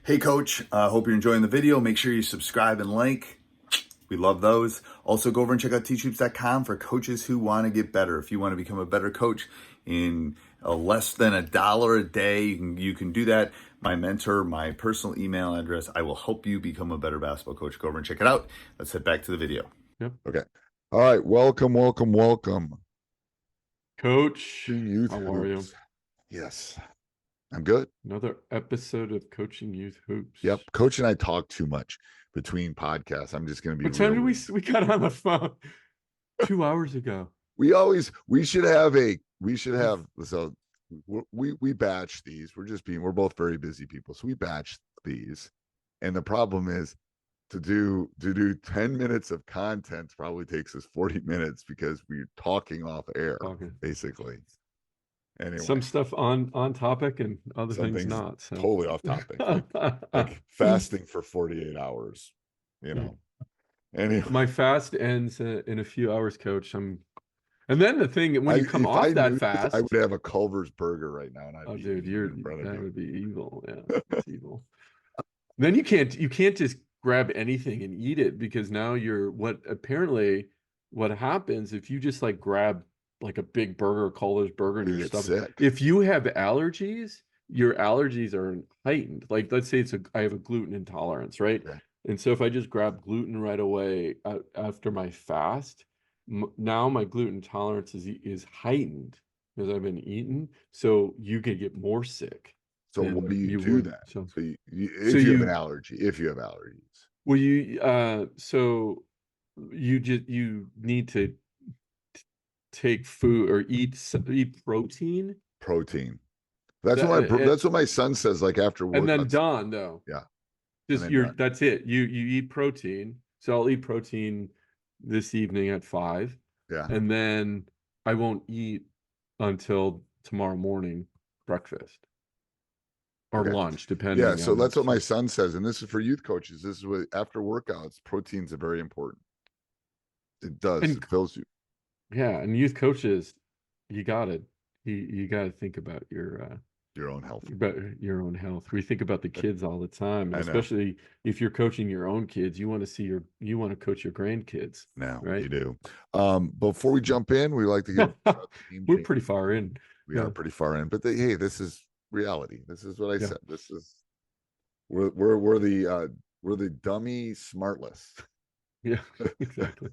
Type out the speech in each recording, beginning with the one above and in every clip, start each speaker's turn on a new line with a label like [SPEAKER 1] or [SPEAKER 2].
[SPEAKER 1] Hey coach, hope you're enjoying the video. Make sure you subscribe and like. We love those. Also go over and check out teachhoops.com for coaches who want to get better. If you want to become a better coach in less than $1 a day, you can do that. My mentor, my personal email address, I will help you become a better basketball coach. Go over and check it out. Let's head back to the video.
[SPEAKER 2] Yep.
[SPEAKER 3] Okay. All right. Welcome.
[SPEAKER 2] Coach,
[SPEAKER 3] Youth
[SPEAKER 2] how are you?
[SPEAKER 3] Hoops. Yes. I'm good.
[SPEAKER 2] Another episode of Coaching Youth Hoops.
[SPEAKER 3] Yep. Coach and I talk too much between podcasts. I'm just going to be
[SPEAKER 2] What time
[SPEAKER 3] real.
[SPEAKER 2] did we got on the phone? 2 hours ago.
[SPEAKER 3] We should have so we batch these. We're both very busy people. So we batch these. And the problem is to do 10 minutes of content probably takes us 40 minutes because we're talking off air, basically. Anyway,
[SPEAKER 2] some stuff on topic and other things not. So.
[SPEAKER 3] Totally off topic, like fasting for 48 hours. Anyway,
[SPEAKER 2] my fast ends in a few hours, Coach. And then the thing when you come off that fast,
[SPEAKER 3] I would have a Culver's burger right now, and
[SPEAKER 2] that would be evil. Yeah, it's evil. Then you can't just grab anything and eat it because now what happens if you just like grab like a big burger, Culver's burger, and your stuff.
[SPEAKER 3] Sick.
[SPEAKER 2] If you have allergies, your allergies are heightened. Like let's say I have a gluten intolerance, right?
[SPEAKER 3] Okay.
[SPEAKER 2] And so if I just grab gluten right away after my fast, now my gluten tolerance is heightened because I've been eating. So you could get more sick.
[SPEAKER 3] So what do you do then?
[SPEAKER 2] So
[SPEAKER 3] if you have an allergy, if you have allergies,
[SPEAKER 2] well, you need to take food or eat protein.
[SPEAKER 3] That's what my son says, like after work.
[SPEAKER 2] And then done though.
[SPEAKER 3] Yeah.
[SPEAKER 2] That's it. You eat protein. So I'll eat protein this evening at 5.
[SPEAKER 3] Yeah.
[SPEAKER 2] And then I won't eat until tomorrow morning breakfast. Or lunch, depending.
[SPEAKER 3] Yeah, so that's what my son says. And this is for youth coaches. This is what after workouts, proteins are very important. It does. It fills you.
[SPEAKER 2] Yeah, and youth coaches, you gotta think about your
[SPEAKER 3] own health.
[SPEAKER 2] About your own health. We think about the kids all the time, especially if you're coaching your own kids. You want to coach your grandkids.
[SPEAKER 3] Now,
[SPEAKER 2] right?
[SPEAKER 3] You do. Before we jump in, we like to get
[SPEAKER 2] we're pretty far in.
[SPEAKER 3] We are pretty far in, but hey, this is reality. This is what I said. This is we're the dummy smartless.
[SPEAKER 2] Yeah, exactly.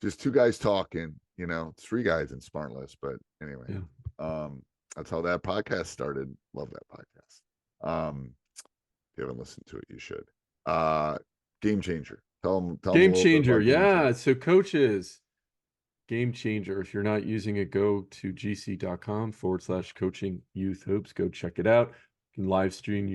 [SPEAKER 3] Just two guys talking, 3 guys in smartless, but anyway.
[SPEAKER 2] Yeah.
[SPEAKER 3] That's how that podcast started. Love that podcast. If you haven't listened to it, you should. Game Changer. Tell
[SPEAKER 2] Game Changer. Yeah. So coaches, Game Changer. If you're not using it, go to gc.com/coaching youth hoops. Go check it out. You can live stream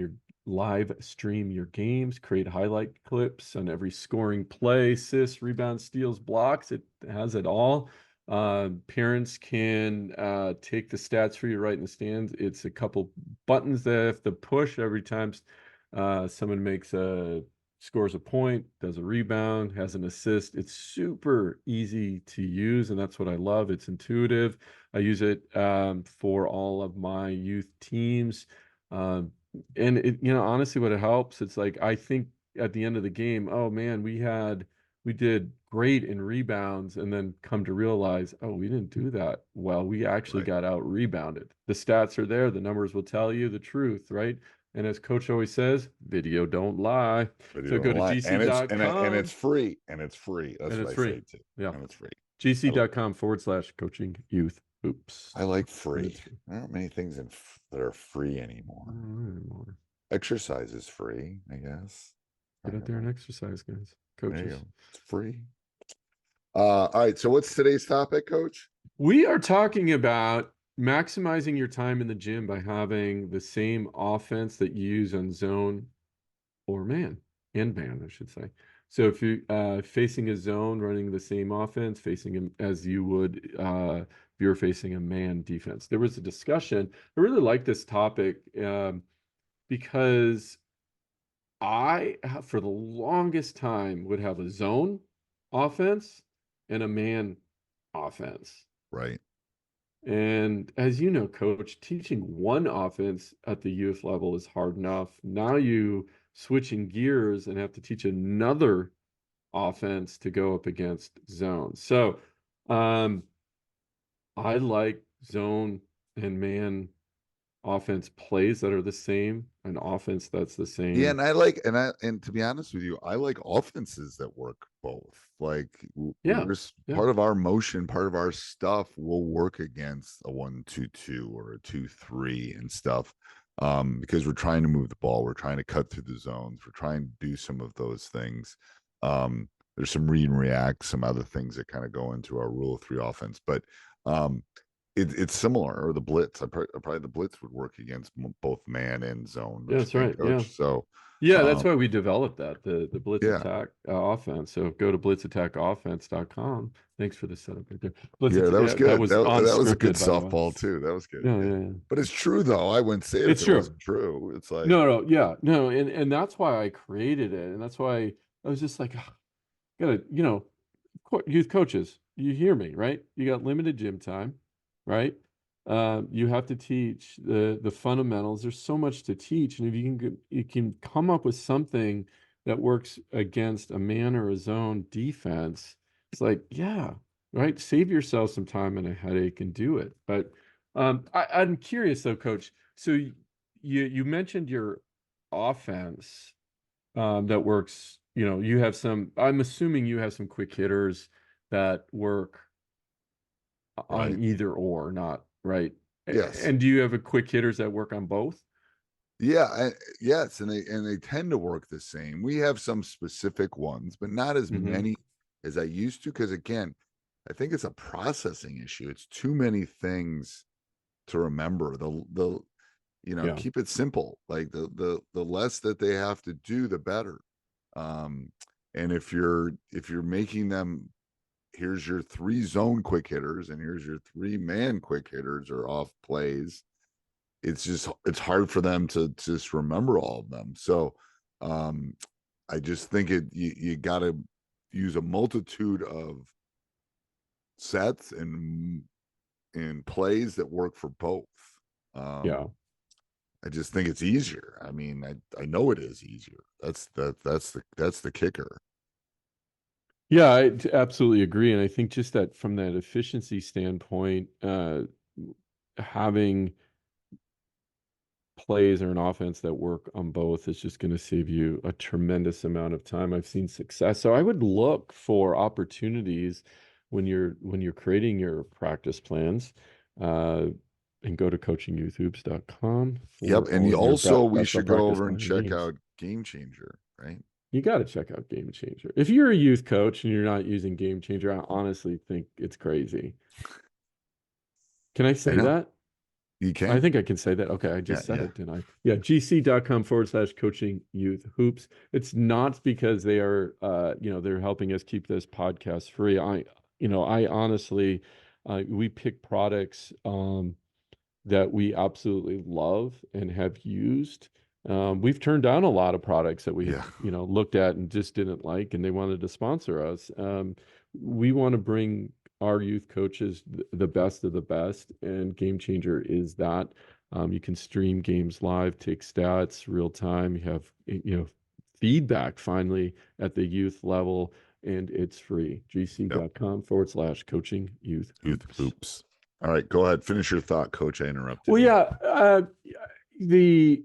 [SPEAKER 2] your games, create highlight clips on every scoring play, assists, rebounds, steals, blocks. It has it all. Parents can take the stats for you right in the stands. It's a couple buttons that have to push every time someone scores a point, does a rebound, has an assist. It's super easy to use, and that's what I love. It's intuitive. I use it for all of my youth teams. And it, honestly, what it helps, it's like I think at the end of the game, oh man, we did great in rebounds, and then come to realize, oh, we didn't do that well. We actually got out rebounded. The stats are there. The numbers will tell you the truth, right? And as Coach always says, video don't lie. So go to gc.com.
[SPEAKER 3] And it's free. That's what I say too.
[SPEAKER 2] Yeah.
[SPEAKER 3] And it's free.
[SPEAKER 2] gc.com/coaching youth hoops.
[SPEAKER 3] I like free. There aren't many things that are free anymore. Exercise is free, I guess.
[SPEAKER 2] Get out there and exercise, guys. Coaches.
[SPEAKER 3] It's free. All right. So what's today's topic, Coach?
[SPEAKER 2] We are talking about maximizing your time in the gym by having the same offense that you use on zone or man, I should say. So if you facing a zone, running the same offense, facing him as you would if you're facing a man defense. There was a discussion. I really like this topic because I, for the longest time, would have a zone offense and a man offense.
[SPEAKER 3] Right.
[SPEAKER 2] And as you know, coach, teaching one offense at the youth level is hard enough. Now you switching gears and have to teach another offense to go up against zone. So um, I like zone and man offense plays that are the same, an offense that's the
[SPEAKER 3] Yeah,
[SPEAKER 2] same.
[SPEAKER 3] and I like, and to be honest with you, I like offenses that work both. Like
[SPEAKER 2] Yeah,
[SPEAKER 3] there's
[SPEAKER 2] yeah,
[SPEAKER 3] part of our motion, part of our stuff will work against a 1-2-2 or a 2-3 and stuff. Because we're trying to move the ball, we're trying to cut through the zones, we're trying to do some of those things. There's some read and react, some other things that kind of go into our rule of three offense, but um, it's similar. Or the blitz, probably the blitz would work against both man and zone,
[SPEAKER 2] yeah,
[SPEAKER 3] don't you
[SPEAKER 2] that's
[SPEAKER 3] think,
[SPEAKER 2] right. Yeah.
[SPEAKER 3] Coach? So
[SPEAKER 2] Yeah, that's
[SPEAKER 3] um,
[SPEAKER 2] why we developed that, the blitz
[SPEAKER 3] yeah,
[SPEAKER 2] attack offense. So go to blitzattackoffense.com. Thanks for the setup right there. Blitz
[SPEAKER 3] yeah, that was
[SPEAKER 2] yeah, that
[SPEAKER 3] good.
[SPEAKER 2] was
[SPEAKER 3] That was a good
[SPEAKER 2] unscripted, by the way.
[SPEAKER 3] softball too. That was good.
[SPEAKER 2] Yeah,
[SPEAKER 3] Yeah,
[SPEAKER 2] yeah, yeah.
[SPEAKER 3] but it's true though. I wouldn't say it if
[SPEAKER 2] It's
[SPEAKER 3] it
[SPEAKER 2] true.
[SPEAKER 3] wasn't true. It's like,
[SPEAKER 2] No, no, yeah, no, and that's why I created it, and that's why I was just like, "Ah, gotta, youth coaches, you hear me, right? You got limited gym time, right? You have to teach the fundamentals. There's so much to teach, and if you can come up with something that works against a man or a zone defense, it's like, yeah, right. Save yourself some time and a headache and do it. But I'm curious though, Coach. So you mentioned your offense that works. You have some. I'm assuming you have some quick hitters that work
[SPEAKER 3] right?
[SPEAKER 2] on either or, not right.
[SPEAKER 3] Yes,
[SPEAKER 2] And do you have a quick hitters that work on both?
[SPEAKER 3] yeah, yes, and they tend to work the same. We have some specific ones, but not as
[SPEAKER 2] Hmm.
[SPEAKER 3] many as I used to. Because again, I think it's a processing issue. It's too many things to remember. The
[SPEAKER 2] Yeah,
[SPEAKER 3] keep it simple. Like the less that they have to do, the better. Um, and if you're making them, here's your 3 zone quick hitters and here's your 3 man quick hitters or off plays, it's hard for them to just remember all of them. So um I just think you got to use a multitude of sets and plays that work for both.
[SPEAKER 2] yeah,
[SPEAKER 3] I just think it's easier. I mean, I know it is easier. That's the kicker.
[SPEAKER 2] yeah. I absolutely agree, and I think just that from that efficiency standpoint, having plays or an offense that work on both is just going to save you a tremendous amount of time. I've seen success. So I would look for opportunities when you're creating your practice plans, uh, and go to coachingyouthhoops.com
[SPEAKER 3] Yep,
[SPEAKER 2] for
[SPEAKER 3] and
[SPEAKER 2] all
[SPEAKER 3] you
[SPEAKER 2] of your
[SPEAKER 3] also we
[SPEAKER 2] basketball
[SPEAKER 3] should go
[SPEAKER 2] practice
[SPEAKER 3] over and
[SPEAKER 2] plan
[SPEAKER 3] check
[SPEAKER 2] needs.
[SPEAKER 3] out Game Changer, right?
[SPEAKER 2] You got to check out Game Changer. If you're a youth coach and you're not using Game Changer, I honestly think it's crazy. Can I
[SPEAKER 3] I
[SPEAKER 2] say
[SPEAKER 3] know
[SPEAKER 2] that?
[SPEAKER 3] you
[SPEAKER 2] I
[SPEAKER 3] can.
[SPEAKER 2] think I can say that. Okay, I
[SPEAKER 3] Yeah,
[SPEAKER 2] just said
[SPEAKER 3] yeah.
[SPEAKER 2] it, didn't I? Yeah, gc.com/, coaching youth hoops. It's not because they are, they're helping us keep this podcast free. I honestly, we pick products that we absolutely love and have used. We've turned down a lot of products that we had,
[SPEAKER 3] Yeah.
[SPEAKER 2] looked at and just didn't like, and they wanted to sponsor us. We want to bring our youth coaches the best of the best, and Game Changer is that. You can stream games live, take stats real time. You have, feedback finally at the youth level, and it's free.
[SPEAKER 3] Yep.
[SPEAKER 2] gc.com/ coaching youth
[SPEAKER 3] Youth
[SPEAKER 2] hoops.
[SPEAKER 3] hoops. All right, go ahead. Finish your thought, Coach. I interrupted
[SPEAKER 2] Well,
[SPEAKER 3] you.
[SPEAKER 2] yeah, the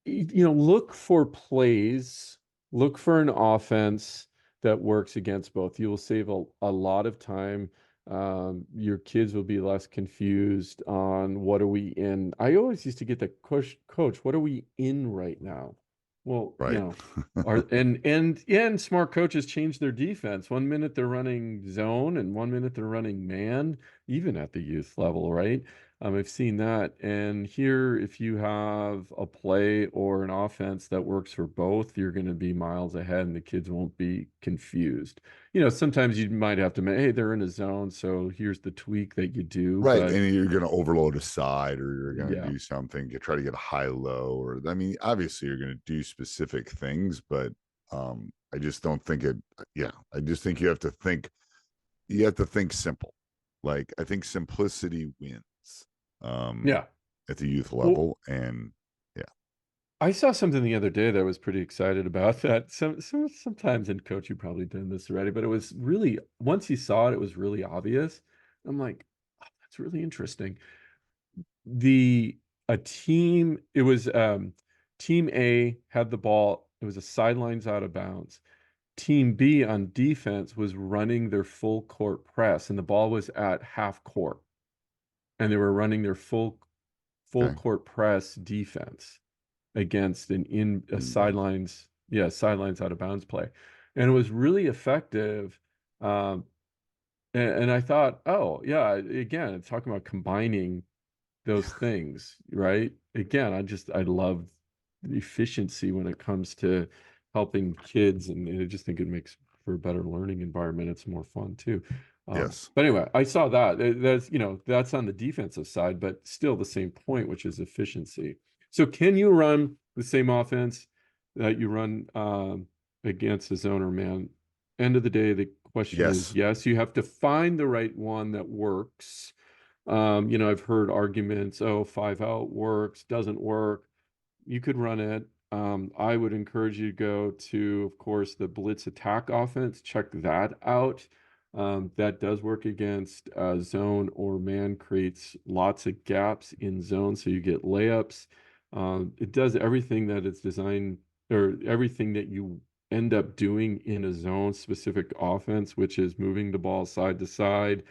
[SPEAKER 2] look for plays, look for an offense that works against both. You will save a lot of time. Your kids will be less confused on what are we in. I always used to get the coach, what are we in right now? Well,
[SPEAKER 3] Right.
[SPEAKER 2] and smart coaches change their defense. One minute they're running zone and one minute they're running man, even at the youth level, right? I've seen that. And here, if you have a play or an offense that works for both, you're going to be miles ahead and the kids won't be confused. Sometimes you might have to, hey, they're in a zone, so here's the tweak that you do.
[SPEAKER 3] Right.
[SPEAKER 2] But
[SPEAKER 3] And you're going to overload a side or you're going to
[SPEAKER 2] yeah,
[SPEAKER 3] do something, try to get a high low, or I mean, obviously you're going to do specific things, but I just don't think it, yeah, I just think you have to think simple. like, I think simplicity wins
[SPEAKER 2] Yeah.
[SPEAKER 3] at the youth
[SPEAKER 2] Well,
[SPEAKER 3] level. And
[SPEAKER 2] I saw something the other day that I was pretty excited about that sometimes in coach, you've probably done this already, but it was really, once you saw it, it was really obvious. I'm like, oh, that's really interesting. It was team A had the ball, it was a sidelines out of bounds. Team B on defense was running their full court press, and the ball was at half court, and they were running their full
[SPEAKER 3] Okay.
[SPEAKER 2] court press defense against a sidelines out of bounds play, and it was really effective. Um, and I thought, oh yeah, again, it's talking about combining those things, right? Again, I love the efficiency when it comes to helping kids, and I just think it makes for a better learning environment. It's more fun too.
[SPEAKER 3] Yes.
[SPEAKER 2] But anyway, I saw that. That's on the defensive side, but still the same point, which is efficiency. So can you run the same offense that you run against a zone or man? End of the day, the question is yes, you have to find the right one that works. I've heard arguments, 5-out works, doesn't work. You could run it. I would encourage you to go to, of course, the Blitz attack offense. Check that out. That does work against zone or man, creates lots of gaps in zone, so you get layups. It does everything that it's designed, or everything that you end up doing in a zone specific offense, which is moving the ball side to side,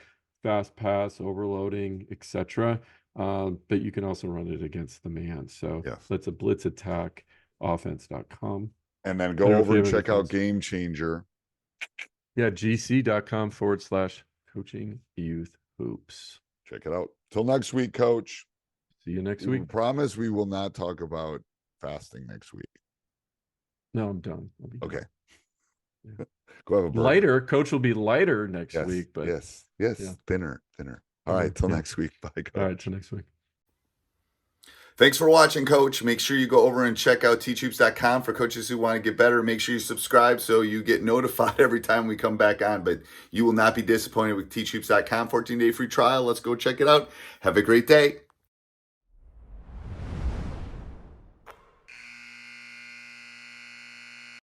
[SPEAKER 2] fast pass, overloading, etc. But you can also run it against the man. So that's a blitz attack offense.com.
[SPEAKER 3] And then go over and check out Game Changer.
[SPEAKER 2] Yeah, gc.com/coaching youth hoops.
[SPEAKER 3] Check it out. Till next week, Coach.
[SPEAKER 2] See you next week.
[SPEAKER 3] We promise we will not talk about fasting next week.
[SPEAKER 2] No, I'm done.
[SPEAKER 3] Okay.
[SPEAKER 2] Yeah.
[SPEAKER 3] Go have a burger.
[SPEAKER 2] Lighter. Coach will be lighter next week, but
[SPEAKER 3] yes,
[SPEAKER 2] yeah.
[SPEAKER 3] thinner. All right, till next week. Bye, Coach.
[SPEAKER 2] All right, till next week.
[SPEAKER 1] Thanks for watching, Coach. Make sure you go over and check out teachhoops.com for coaches who want to get better. Make sure you subscribe so you get notified every time we come back on. But you will not be disappointed with teachhoops.com. 14-day free trial. Let's go check it out. Have a great day.